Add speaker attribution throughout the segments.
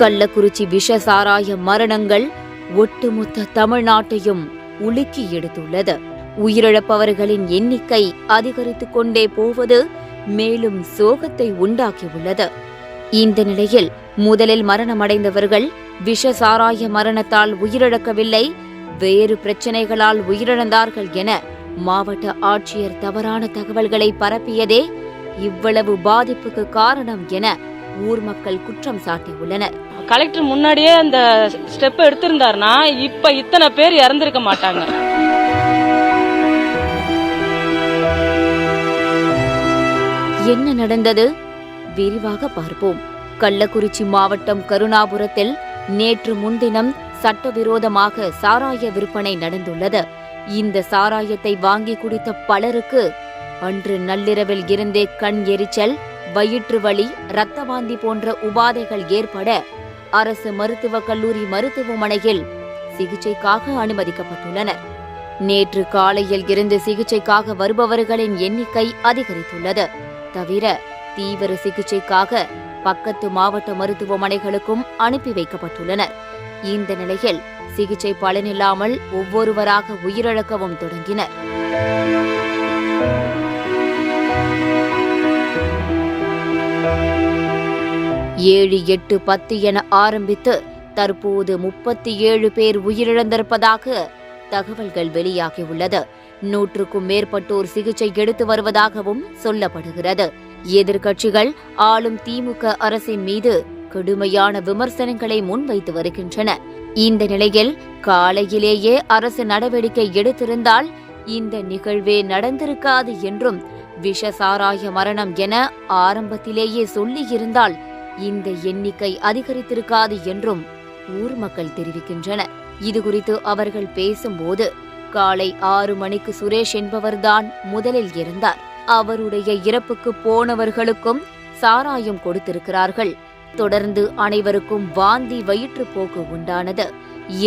Speaker 1: கள்ளக்குறிச்சி விஷ சாராய மரணங்கள் ஒட்டுமொத்த தமிழ்நாட்டையும் உலுக்கி எடுத்துள்ளது. உயிரிழப்பவர்களின் எண்ணிக்கை அதிகரித்துக் கொண்டே போவது மேலும் சோகத்தை உண்டாக்கியுள்ளது. இந்த நிலையில் முதலில் மரணமடைந்தவர்கள் விஷ சாராய மரணத்தால் உயிரிழக்கவில்லை, வேறு பிரச்சினைகளால் உயிரிழந்தார்கள் என மாவட்ட ஆட்சியர் தவறான தகவல்களை பரப்பியதே இவ்வளவு பாதிப்புக்கு காரணம் என ஊர் மக்கள் குற்றம் சாட்டியுள்ளனர்.
Speaker 2: கலெக்டர் முன்னாடியே அந்த ஸ்டெப் எடுத்திருந்தாருன்னா இப்ப இத்தனை பேர் இறந்திருக்க மாட்டாங்க.
Speaker 1: என்ன நடந்தது? விரிவாக பார்ப்போம். கள்ளக்குறிச்சி மாவட்டம் கருணாபுரத்தில் நேற்று முன்தினம் சட்டவிரோதமாக சாராய விற்பனை நடந்துள்ளது. இந்த சாராயத்தை வாங்கி குடித்த பலருக்கு அன்று நள்ளிரவில் இருந்தே கண் எரிச்சல், வயிற்று வலி, இரத்த வாந்தி போன்ற உபாதைகள் ஏற்பட அரசு மருத்துவக் கல்லூரி மருத்துவமனையில் சிகிச்சைக்காக அனுமதிக்கப்பட்டுள்ளனர். நேற்று காலையில் இருந்து சிகிச்சைக்காக வருபவர்களின் எண்ணிக்கை அதிகரித்துள்ளது. தவிர தீவிர சிகிச்சைக்காக பக்கத்து மாவட்ட மருத்துவமனைகளுக்கும் அனுப்பி வைக்கப்பட்டுள்ளனர். இந்த நிலையில் சிகிச்சை பலனில்லாமல் ஒவ்வொருவராக உயிரிழக்கவும் தொடங்கினர். ஏழு, 8, 10 என ஆரம்பித்து தற்போது 37 பேர் உயிரிழந்திருப்பதாக தகவல்கள் வெளியாகியுள்ளது. 100க்கும் மேற்பட்டோர் சிகிச்சை எடுத்து வருவதாகவும் சொல்லப்படுகிறது. எதிர்க்கட்சிகள் ஆளும் திமுக அரசின் மீது கடுமையான விமர்சனங்களை முன்வைத்து வருகின்றன. இந்த நிலையில் காலையிலேயே அரசு நடவடிக்கை எடுத்திருந்தால் இந்த நிகழ்வே நடந்திருக்காது என்றும், விஷ சாராய மரணம் என ஆரம்பத்திலேயே சொல்லியிருந்தால் இந்த எண்ணிக்கை அதிகரித்திருக்காது என்றும் ஊர் மக்கள் தெரிவிக்கின்றனர். இதுகுறித்து அவர்கள் பேசும்போது, காலை 6 மணிக்கு சுரேஷ் என்பவர்தான் முதலில் இருந்தார். அவருடைய இறப்புக்கு போனவர்களுக்கும் சாராயம் கொடுத்திருக்கிறார்கள். தொடர்ந்து அனைவருக்கும் வாந்தி, வயிற்றுப்போக்கு உண்டானது.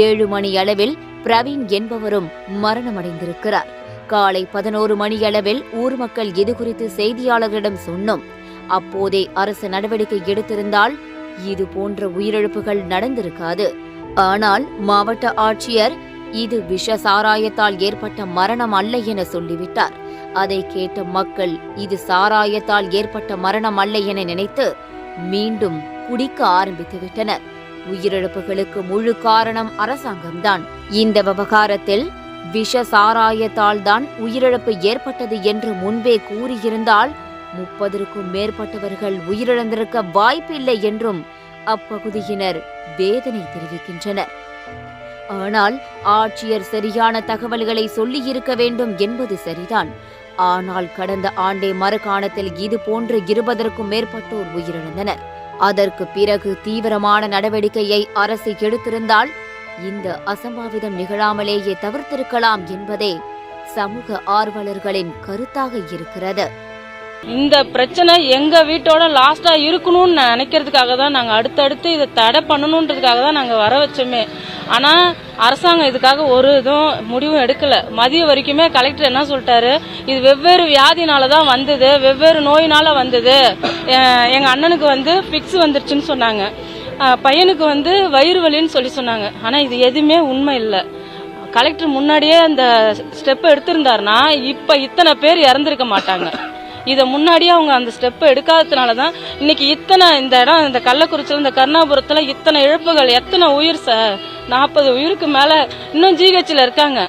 Speaker 1: 7 மணி அளவில் பிரவீன் என்பவரும் மரணமடைந்திருக்கிறார். காலை 11 மணி அளவில் ஊர் மக்கள் இதுகுறித்து செய்தியாளர்களிடம் சொன்னோம். அப்போதே அரசு நடவடிக்கை எடுத்திருந்தால் இது போன்ற உயிரிழப்புகள் நடந்திருக்காது. ஆனால் மாவட்ட ஆட்சியர் இது விஷ சாராயத்தால் ஏற்பட்ட மரணம் அல்ல என சொல்லிவிட்டார். அதை கேட்ட மக்கள் இது சாராயத்தால் ஏற்பட்ட மரணம் அல்ல என நினைத்து மீண்டும் குடிக்க ஆரம்பித்துவிட்டனர். உயிரிழப்புகளுக்கு முழு காரணம் அரசாங்கம்தான். இந்த விவகாரத்தில் விஷ சாராயத்தால் தான் உயிரிழப்பு ஏற்பட்டது என்று முன்பே கூறியிருந்தால் 30க்கும் மேற்பட்டவர்கள் உயிரிழந்திருக்க வாய்ப்பில்லை என்றும் அப்பகுதியினர் வேதனை தெரிவிக்கின்றனர். ஆனால் ஆட்சியர் சரியான தகவல்களை சொல்லியிருக்க வேண்டும் என்பது சரிதான். ஆனால் கடந்த ஆண்டே மறுகாணத்தில் இது போன்று 20க்கும் மேற்பட்டோர் உயிரிழந்தனர். அதற்கு பிறகு தீவிரமான நடவடிக்கையை அரசு எடுத்திருந்தால் இந்த அசம்பாவிதம் நிகழாமலேயே தவிர்த்திருக்கலாம் என்பதே சமூக ஆர்வலர்களின் கருத்தாக இருக்கிறது.
Speaker 2: இந்த பிரச்சனை எங்க வீட்டோட லாஸ்டா இருக்கணும்னு நினைக்கிறதுக்காக தான் நாங்க அடுத்தடுத்து இதை தடை பண்ணணுன்றதுக்காக தான் நாங்க வர வச்சோமே. ஆனா அரசாங்கம் இதுக்காக ஒரு இதுவும் முடிவும் எடுக்கல. மதியம் வரைக்குமே கலெக்டர் என்ன சொல்லிட்டாரு, இது வெவ்வேறு வியாதினால தான் வந்தது, வெவ்வேறு நோயினால வந்தது. எங்க அண்ணனுக்கு பிக்ஸ் வந்துருச்சுன்னு சொன்னாங்க, பையனுக்கு வயிறு வலின்னு சொன்னாங்க. ஆனா இது எதுவுமே உண்மை இல்லை. கலெக்டர் முன்னாடியே அந்த ஸ்டெப் எடுத்திருந்தாருன்னா இப்ப இத்தனை பேர் இறந்திருக்க மாட்டாங்க. இதை முன்னாடியே அவங்க அந்த ஸ்டெப் எடுக்காததுனால தான் இன்னைக்கு இந்த இடம், இந்த கள்ளக்குறிச்சியில், இந்த கருணாபுரத்தில் இத்தனை இழப்புகள், எத்தனை உயிர் 40 உயிருக்கு மேலே இன்னும் ஜிஹெச்சில் இருக்காங்க.